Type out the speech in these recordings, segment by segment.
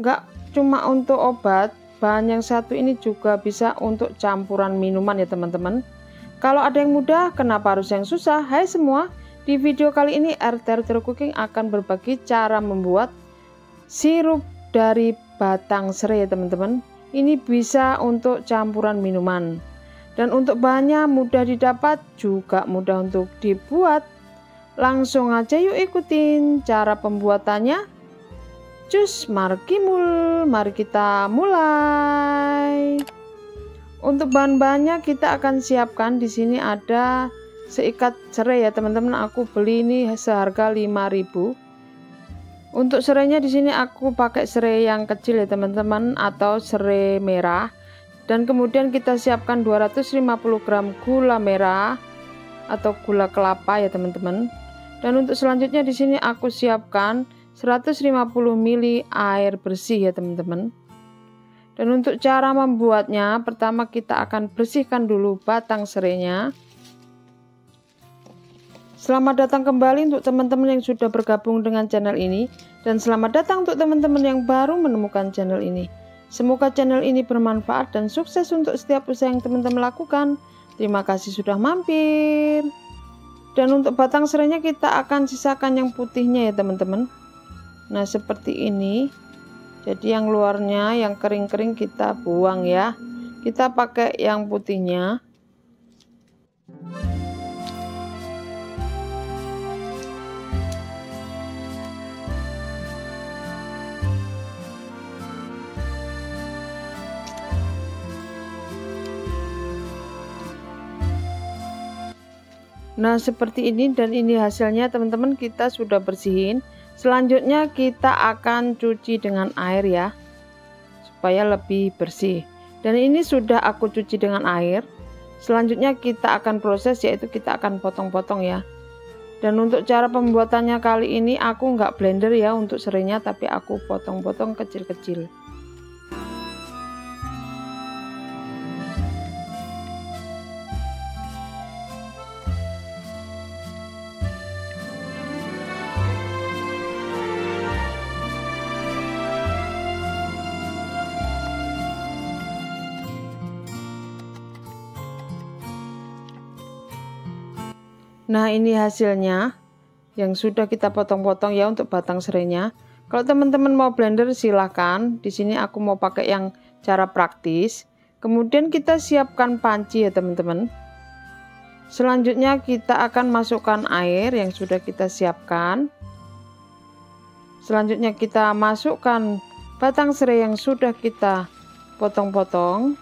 nggak cuma untuk obat, bahan yang satu ini juga bisa untuk campuran minuman ya teman-teman. Kalau ada yang mudah, kenapa harus yang susah? Hai semua, di video kali ini RT Cooking akan berbagi cara membuat sirup dari batang serai ya teman-teman. Ini bisa untuk campuran minuman. Dan untuk bahannya mudah didapat, juga mudah untuk dibuat. Langsung aja yuk ikutin cara pembuatannya. Cus, mari kita mulai. Untuk bahan-bahannya kita akan siapkan di sini ada seikat serai ya teman-teman. Aku beli ini seharga 5.000. Untuk serainya di sini aku pakai serai yang kecil ya teman-teman, atau serai merah. Dan kemudian kita siapkan 250 gram gula merah atau gula kelapa ya teman-teman. Dan untuk selanjutnya di sini aku siapkan 150 ml air bersih ya teman-teman. Dan untuk cara membuatnya, pertama kita akan bersihkan dulu batang serainya. Selamat datang kembali untuk teman-teman yang sudah bergabung dengan channel ini, dan selamat datang untuk teman-teman yang baru menemukan channel ini. Semoga channel ini bermanfaat dan sukses untuk setiap usaha yang teman-teman lakukan. Terima kasih sudah mampir. Dan untuk batang serainya kita akan sisakan yang putihnya ya teman-teman. Nah seperti ini. Jadi yang luarnya, yang kering-kering kita buang ya. Kita pakai yang putihnya. Nah seperti ini, dan ini hasilnya teman-teman, kita sudah bersihin. Selanjutnya kita akan cuci dengan air ya, supaya lebih bersih. Dan ini sudah aku cuci dengan air. Selanjutnya kita akan proses, yaitu kita akan potong-potong ya. Dan untuk cara pembuatannya kali ini aku nggak blender ya untuk serainya, tapi aku potong-potong kecil-kecil. Nah ini hasilnya yang sudah kita potong-potong ya untuk batang serainya. Kalau teman-teman mau blender silahkan. Di sini aku mau pakai yang cara praktis. Kemudian kita siapkan panci ya teman-teman. Selanjutnya kita akan masukkan air yang sudah kita siapkan. Selanjutnya kita masukkan batang serai yang sudah kita potong-potong.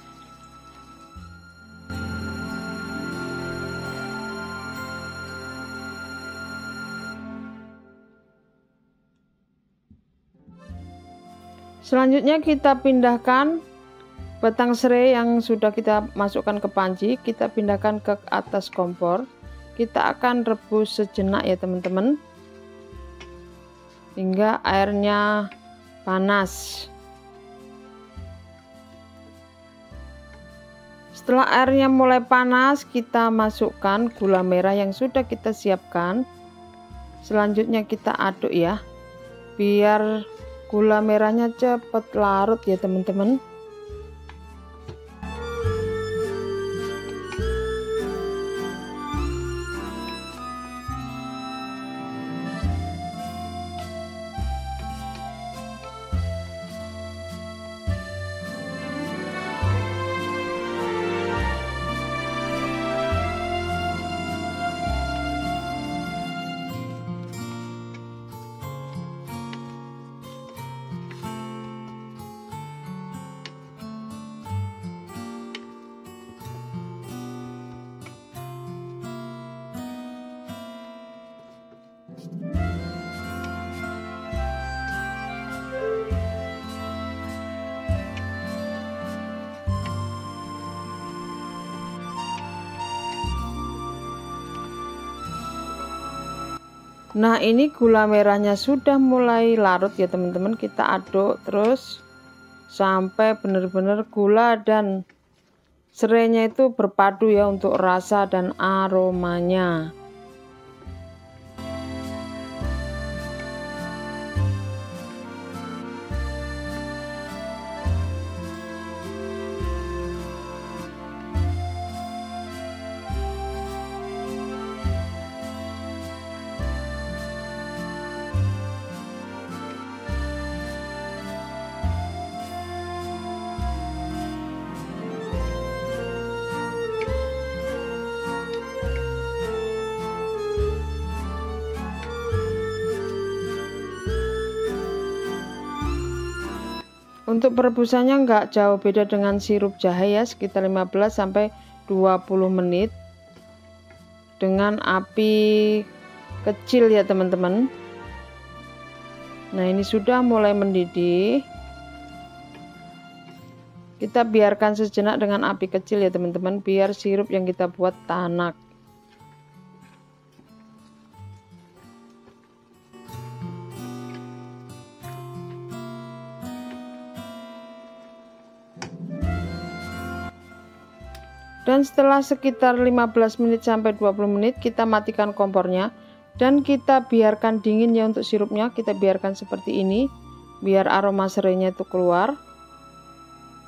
Selanjutnya kita pindahkan batang serai yang sudah kita masukkan ke panci, kita pindahkan ke atas kompor. Kita akan rebus sejenak ya teman-teman, hingga airnya panas. Setelah airnya mulai panas, kita masukkan gula merah yang sudah kita siapkan. Selanjutnya kita aduk ya, biar gula merahnya cepat larut ya teman-teman. Nah ini gula merahnya sudah mulai larut ya teman-teman. Kita aduk terus sampai benar-benar gula dan serainya itu berpadu ya untuk rasa dan aromanya. Untuk perebusannya nggak jauh beda dengan sirup jahe ya, sekitar 15-20 menit dengan api kecil ya teman-teman. Nah ini sudah mulai mendidih, kita biarkan sejenak dengan api kecil ya teman-teman, biar sirup yang kita buat tanak. Dan setelah sekitar 15 menit sampai 20 menit kita matikan kompornya dan kita biarkan dingin ya. Untuk sirupnya kita biarkan seperti ini biar aroma serainya itu keluar.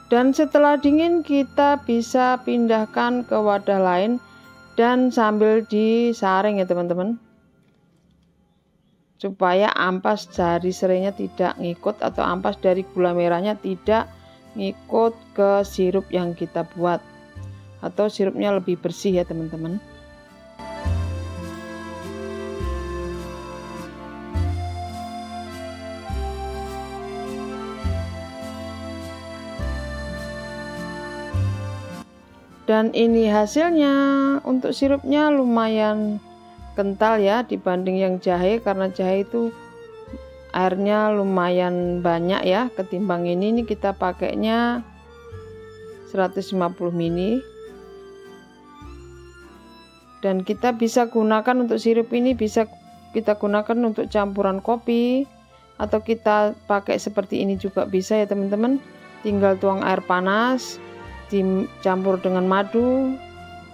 Dan setelah dingin kita bisa pindahkan ke wadah lain dan sambil disaring ya teman-teman, supaya ampas dari serainya tidak ngikut atau ampas dari gula merahnya tidak ngikut ke sirup yang kita buat, atau sirupnya lebih bersih ya teman-teman. Dan ini hasilnya. Untuk sirupnya lumayan kental ya dibanding yang jahe, karena jahe itu airnya lumayan banyak ya ketimbang ini kita pakainya 150 ml. Dan kita bisa gunakan untuk sirup ini, bisa kita gunakan untuk campuran kopi atau kita pakai seperti ini juga bisa ya teman-teman. Tinggal tuang air panas, dicampur dengan madu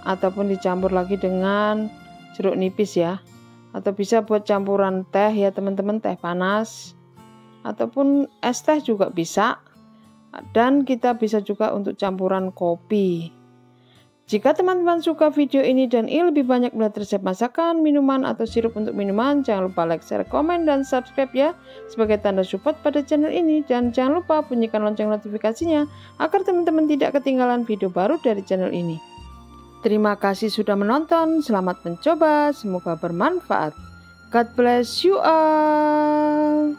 ataupun dicampur lagi dengan jeruk nipis ya. Atau bisa buat campuran teh ya teman-teman, teh panas ataupun es teh juga bisa. Dan kita bisa juga untuk campuran kopi. Jika teman-teman suka video ini dan ingin lebih banyak belajar resep masakan, minuman, atau sirup untuk minuman, jangan lupa like, share, komen, dan subscribe ya, sebagai tanda support pada channel ini. Dan jangan lupa bunyikan lonceng notifikasinya, agar teman-teman tidak ketinggalan video baru dari channel ini. Terima kasih sudah menonton, selamat mencoba, semoga bermanfaat. God bless you all.